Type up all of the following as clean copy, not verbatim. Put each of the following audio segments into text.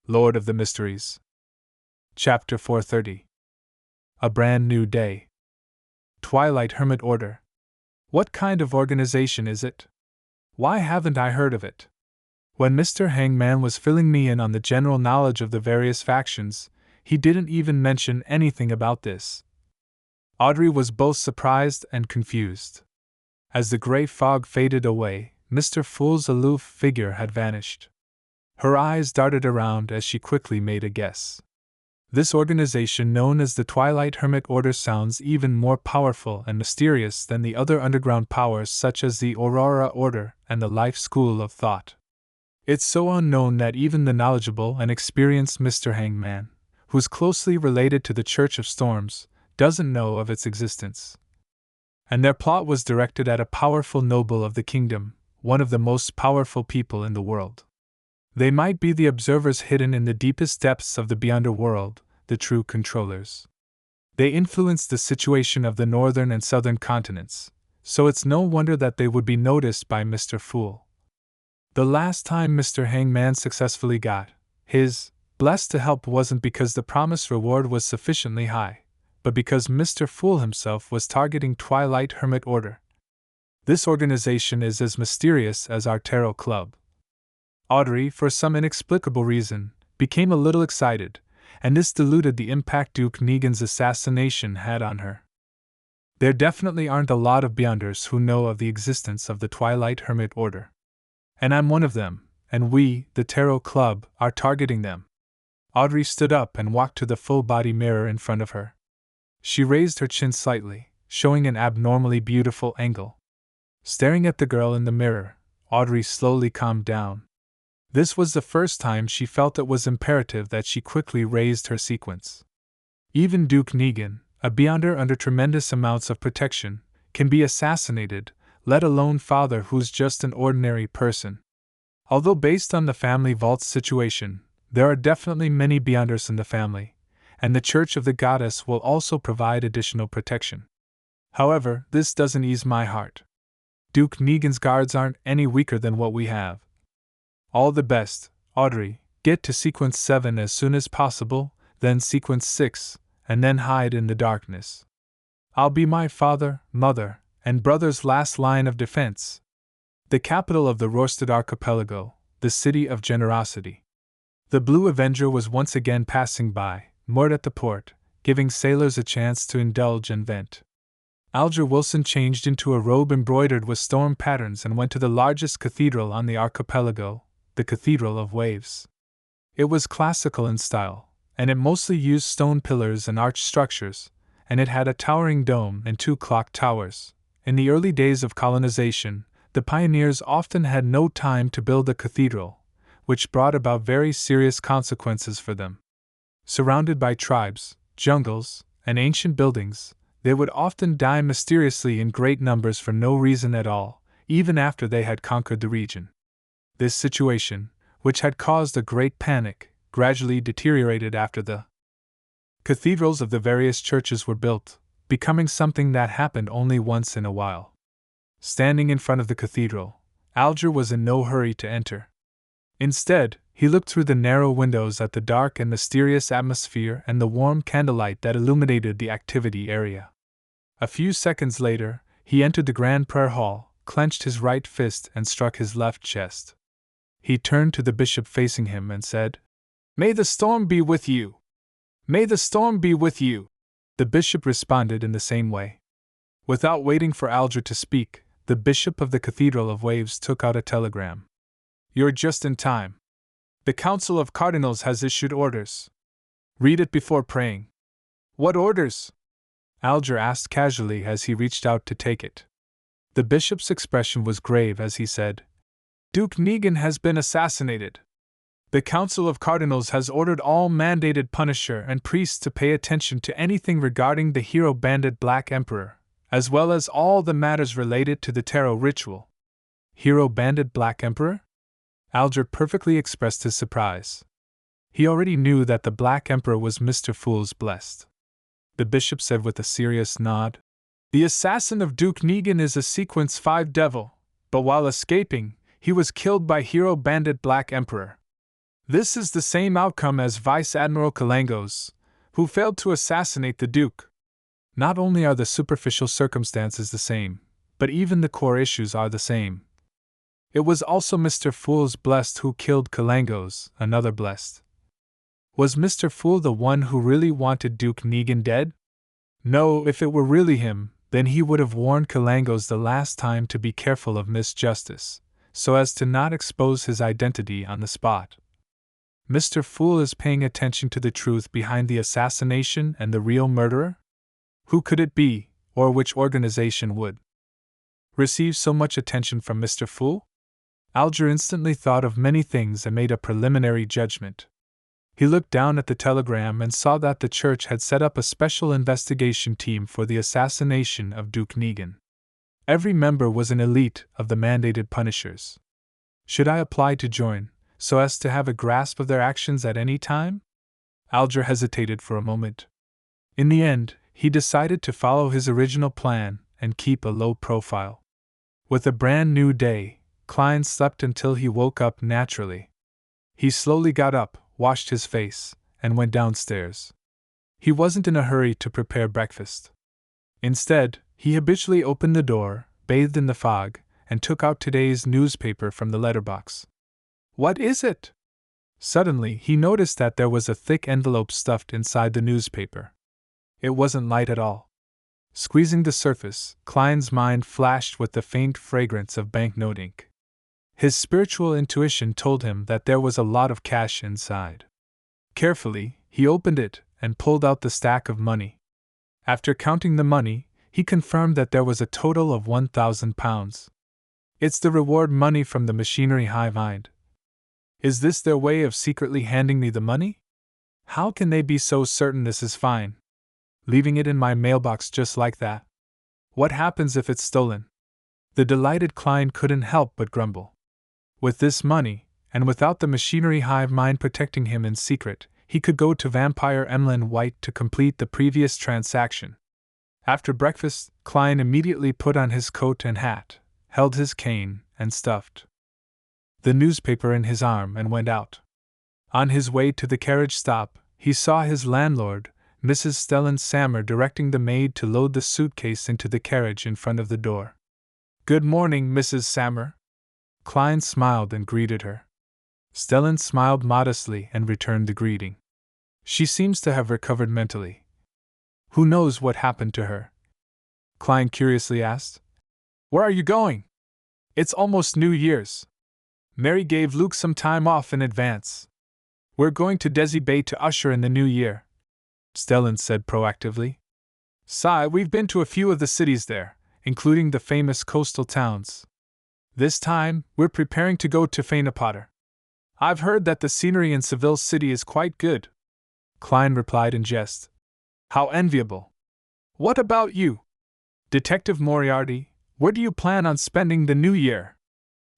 Lord of the Mysteries. Chapter 430. A Brand New Day. Twilight Hermit Order. What kind of organization is it? Why haven't I heard of it? When Mr. Hangman was filling me in on the general knowledge of the various factions, he didn't even mention anything about this. Audrey was both surprised and confused. As the gray fog faded away, Mr. Fool's aloof figure had vanished. Her eyes darted around as she quickly made a guess. This organization known as the Twilight Hermit Order sounds even more powerful and mysterious than the other underground powers such as the Aurora Order and the Life School of Thought. It's so unknown that even the knowledgeable and experienced Mr. Hangman, who's closely related to the Church of Storms, doesn't know of its existence. And their plot was directed at a powerful noble of the kingdom, one of the most powerful people in the world. They might be the observers hidden in the deepest depths of the Beyonder world, the true controllers. They influence the situation of the northern and southern continents, so it's no wonder that they would be noticed by Mr. Fool. The last time Mr. Hangman successfully got his blessed to help wasn't because the promised reward was sufficiently high, but because Mr. Fool himself was targeting Twilight Hermit Order. This organization is as mysterious as our tarot club. Audrey, for some inexplicable reason, became a little excited, and this diluted the impact Duke Negan's assassination had on her. There definitely aren't a lot of Beyonders who know of the existence of the Twilight Hermit Order. And I'm one of them, and we, the Tarot Club, are targeting them. Audrey stood up and walked to the full-body mirror in front of her. She raised her chin slightly, showing an abnormally beautiful angle. Staring at the girl in the mirror, Audrey slowly calmed down. This was the first time she felt it was imperative that she quickly raised her sequence. Even Duke Negan, a Beyonder under tremendous amounts of protection, can be assassinated, let alone Father who's just an ordinary person. Although based on the family vault situation, there are definitely many Beyonders in the family, and the Church of the Goddess will also provide additional protection. However, this doesn't ease my heart. Duke Negan's guards aren't any weaker than what we have. All the best, Audrey. Get to sequence 7 as soon as possible, then sequence 6, and then hide in the darkness. I'll be my father, mother, and brother's last line of defense. The capital of the Rorstad Archipelago, the city of generosity. The Blue Avenger was once again passing by, moored at the port, giving sailors a chance to indulge and vent. Alger Wilson changed into a robe embroidered with storm patterns and went to the largest cathedral on the archipelago, the Cathedral of Waves. It was classical in style, and it mostly used stone pillars and arch structures, and it had a towering dome and 2 clock towers. In the early days of colonization, the pioneers often had no time to build a cathedral, which brought about very serious consequences for them. Surrounded by tribes, jungles, and ancient buildings, they would often die mysteriously in great numbers for no reason at all, even after they had conquered the region. This situation, which had caused a great panic, gradually deteriorated after the cathedrals of the various churches were built, becoming something that happened only once in a while. Standing in front of the cathedral, Alger was in no hurry to enter. Instead, he looked through the narrow windows at the dark and mysterious atmosphere and the warm candlelight that illuminated the activity area. A few seconds later, he entered the grand prayer hall, clenched his right fist and struck his left chest. He turned to the bishop facing him and said, "May the storm be with you! May the storm be with you!" The bishop responded in the same way. Without waiting for Alger to speak, the bishop of the Cathedral of Waves took out a telegram. "You're just in time. The Council of Cardinals has issued orders. Read it before praying." "What orders?" Alger asked casually as he reached out to take it. The bishop's expression was grave as he said, "Duke Negan has been assassinated. The Council of Cardinals has ordered all mandated Punisher and priests to pay attention to anything regarding the hero bandit Black Emperor, as well as all the matters related to the tarot ritual." Hero bandit Black Emperor? Alger perfectly expressed his surprise. He already knew that the Black Emperor was Mr. Fool's blessed. The bishop said with a serious nod, "The assassin of Duke Negan is a Sequence 5 devil, but while escaping, he was killed by hero bandit Black Emperor." This is the same outcome as Vice Admiral Calango's, who failed to assassinate the Duke. Not only are the superficial circumstances the same, but even the core issues are the same. It was also Mr. Fool's Blessed who killed Calango's, another Blessed. Was Mr. Fool the one who really wanted Duke Negan dead? No, if it were really him, then he would have warned Calango's the last time to be careful of Miss Justice, so as to not expose his identity on the spot. Mr. Fool is paying attention to the truth behind the assassination and the real murderer? Who could it be, or which organization would receive so much attention from Mr. Fool? Alger instantly thought of many things and made a preliminary judgment. He looked down at the telegram and saw that the church had set up a special investigation team for the assassination of Duke Negan. Every member was an elite of the mandated punishers. Should I apply to join, so as to have a grasp of their actions at any time? Alger hesitated for a moment. In the end, he decided to follow his original plan and keep a low profile. With a brand new day, Klein slept until he woke up naturally. He slowly got up, washed his face, and went downstairs. He wasn't in a hurry to prepare breakfast. Instead, he habitually opened the door, bathed in the fog, and took out today's newspaper from the letterbox. What is it? Suddenly, he noticed that there was a thick envelope stuffed inside the newspaper. It wasn't light at all. Squeezing the surface, Klein's mind flashed with the faint fragrance of banknote ink. His spiritual intuition told him that there was a lot of cash inside. Carefully, he opened it and pulled out the stack of money. After counting the money, he confirmed that there was a total of £1,000. It's the reward money from the machinery hive mind. Is this their way of secretly handing me the money? How can they be so certain this is fine? Leaving it in my mailbox just like that? What happens if it's stolen? The delighted Klein couldn't help but grumble. With this money, and without the machinery hive mind protecting him in secret, he could go to Vampire Emlyn White to complete the previous transaction. After breakfast, Klein immediately put on his coat and hat, held his cane, and stuffed the newspaper in his arm and went out. On his way to the carriage stop, he saw his landlord, Mrs. Stellan Sammer, directing the maid to load the suitcase into the carriage in front of the door. "Good morning, Mrs. Sammer." Klein smiled and greeted her. Stellan smiled modestly and returned the greeting. "She seems to have recovered mentally. Who knows what happened to her?" Klein curiously asked. "Where are you going?" "It's almost New Year's. Mary gave Luke some time off in advance. We're going to Desi Bay to usher in the new year," Stellan said proactively. We've been to a few of the cities there, including the famous coastal towns. This time, we're preparing to go to Fainapotter. I've heard that the scenery in Seville City is quite good," Klein replied in jest. "How enviable. What about you? Detective Moriarty, where do you plan on spending the new year?"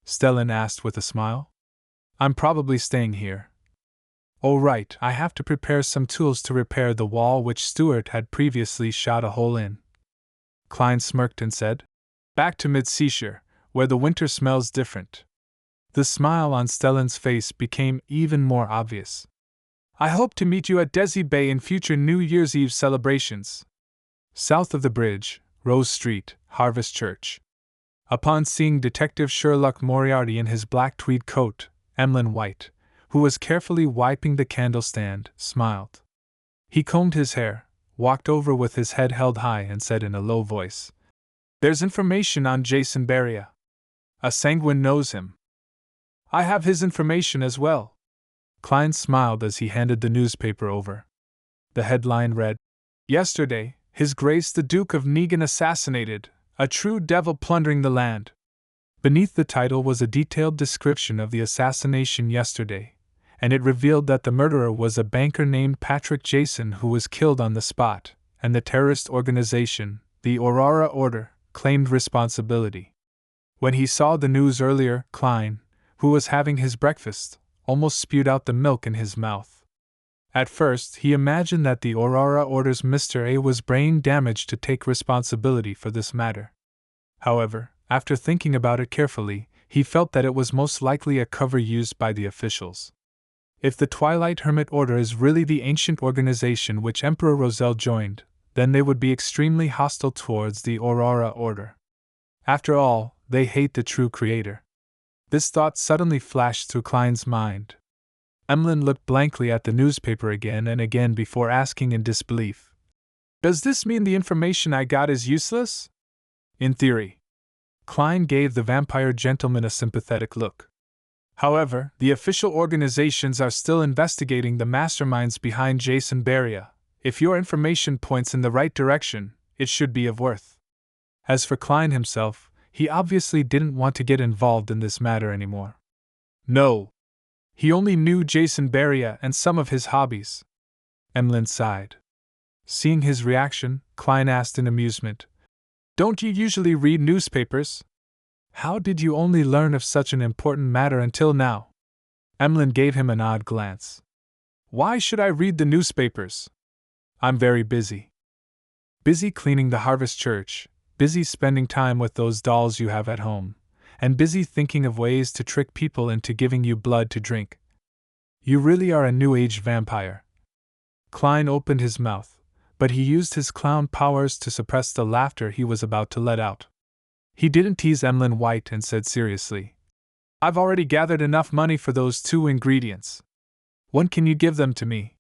Stellan asked with a smile. "I'm probably staying here." "Oh right, I have to prepare some tools to repair the wall which Stuart had previously shot a hole in." Klein smirked and said, "Back to mid-seashore, where the winter smells different." The smile on Stellan's face became even more obvious. "I hope to meet you at Desi Bay in future New Year's Eve celebrations." South of the bridge, Rose Street, Harvest Church. Upon seeing Detective Sherlock Moriarty in his black tweed coat, Emlyn White, who was carefully wiping the candle stand, smiled. He combed his hair, walked over with his head held high and said in a low voice, "There's information on Jason Beria. A sanguine knows him." "I have his information as well." Klein smiled as he handed the newspaper over. The headline read, "Yesterday, His Grace the Duke of Negan assassinated, a true devil plundering the land." Beneath the title was a detailed description of the assassination yesterday, and it revealed that the murderer was a banker named Patrick Jason who was killed on the spot, and the terrorist organization, the Aurora Order, claimed responsibility. When he saw the news earlier, Klein, who was having his breakfast, almost spewed out the milk in his mouth. At first, he imagined that the Aurora Order's Mr. A was brain damaged to take responsibility for this matter. However, after thinking about it carefully, he felt that it was most likely a cover used by the officials. If the Twilight Hermit Order is really the ancient organization which Emperor Roselle joined, then they would be extremely hostile towards the Aurora Order. After all, they hate the true creator. This thought suddenly flashed through Klein's mind. Emlyn looked blankly at the newspaper again and again before asking in disbelief, "Does this mean the information I got is useless?" "In theory." Klein gave the vampire gentleman a sympathetic look. "However, the official organizations are still investigating the masterminds behind Jason Barria. If your information points in the right direction, it should be of worth." As for Klein himself, he obviously didn't want to get involved in this matter anymore. No. He only knew Jason Barria and some of his hobbies. Emlyn sighed. Seeing his reaction, Klein asked in amusement, "Don't you usually read newspapers? How did you only learn of such an important matter until now?" Emlyn gave him an odd glance. "Why should I read the newspapers? I'm very busy. Busy cleaning the Harvest Church, busy spending time with those dolls you have at home, and busy thinking of ways to trick people into giving you blood to drink. You really are a new-age vampire." Klein opened his mouth, but he used his clown powers to suppress the laughter he was about to let out. He didn't tease Emlyn White and said seriously, "I've already gathered enough money for those 2 ingredients. When can you give them to me?"